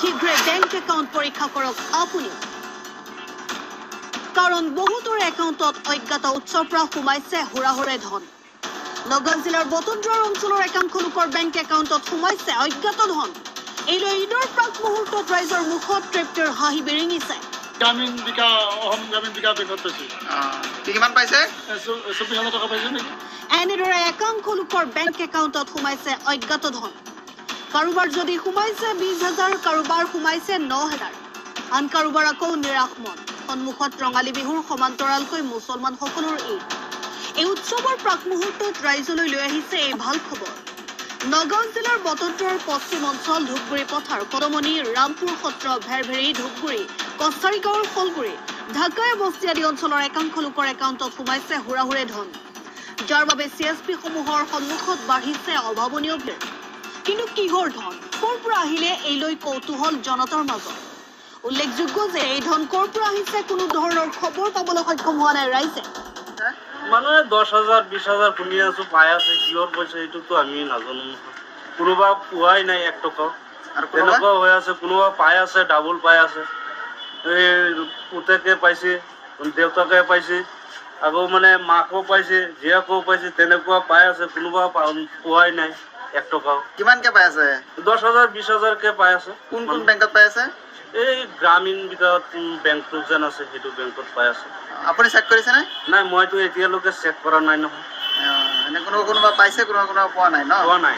শীঘ্ৰে bank account পৰীক্ষা কৰক আপুনি কাৰণ বহুতৰ একাউণ্টত অজ্ঞাত উৎসৰ পৰা সোমাইছে হুৰাহুৰে ধন নগাঁও জিলাৰ বটদ্ৰৱাৰ অঞ্চলৰ একাংশ লোকৰ বেংক একাউণ্টত সোমাইছে অজ্ঞাত ধন এইলৈ ঈদৰ প্ৰাক মুহূৰ্তত ৰাইজৰ মুখত তৃপ্তিৰ হাঁহি বিৰিঙিছে গ্রামীণ বিকাশ বেংকত পাইছে কিমান পাইছে 24,000 টকা পাইছে নেকি এনেদৰে একাংশ লোকৰ বেংক একাউণ্টত সোমাইছে অজ্ঞাত ধন কাৰোবাৰ যদি সোমাইছে 20,000 কাৰোবাৰ সোমাইছে 9,000 আন কাৰোবাৰ আকৌ নিৰাশ মন সন্মুখত ৰঙালী বিহুৰ সমান্তৰালকৈ মুছলমানসকলৰ এই উৎসৱৰ প্ৰাক মুহূৰ্তত ৰাইজলৈ লৈ আহিছে এই ভাল খবৰ নগাঁও জিলাৰ বটদ্ৰৱাৰ পশ্চিম অঞ্চল ধূপগুৰি পথাৰ পদমণি ৰামপুৰ সত্ৰ ভেৰভেৰী ধূপগুৰি কছাৰী গাঁৱৰ ফলগুৰি ঢাকাই বস্তি আদি অঞ্চলৰ একাংশ লোকৰ একাউণ্টত সোমাইছে হুৰাহুৰে ধন যাৰ বাবে CSP সমূহৰ সন্মুখত বাঢ়িছে অভাৱনীয় ভিৰ কিন্তু কিহৰ ধন ক'ৰ পৰা আহিলে এইলৈ কৌতূহল জনতাৰ মাজত উল্লেখযোগ্য যে এই ধন ক'ৰ পৰা আহিছে কোনো ধৰণৰ খবৰ পাবলৈ সক্ষম হোৱা নাই ৰাইজে মানে 10,000 20,000 শুনি আছো পাই আছে কিহৰ পইচা এইটোতো আমি নাজানো কোনোবা পোৱাই নাই 1 টকা আৰু তেনেকুৱা হৈ আছে কোনোবা পাই আছে ডাবল পাই আছে এই পুতেকে পাইছে দেউতাকে পাইছে আকৌ মানে মাকো পাইছে জীয়াকো পাইছে তেনেকুৱা পাই আছে কোনোবা পোৱাই নাই 1 টকা কিমানকে পাই আছে 10,000 20,000 কে পাই আছে কোন বেংকত পাই আছে এই গ্ৰামীণ বিকাশ বেংকটো যেন আছে সেইটো বেংকত পাই আছে আপুনি চেক কৰিছে নে নাই মইতো এতিয়ালৈকে চেক কৰা নাই নহয় এনে কোনোবা পাইছে কোনোবা পোৱা নাই ন পোৱা নাই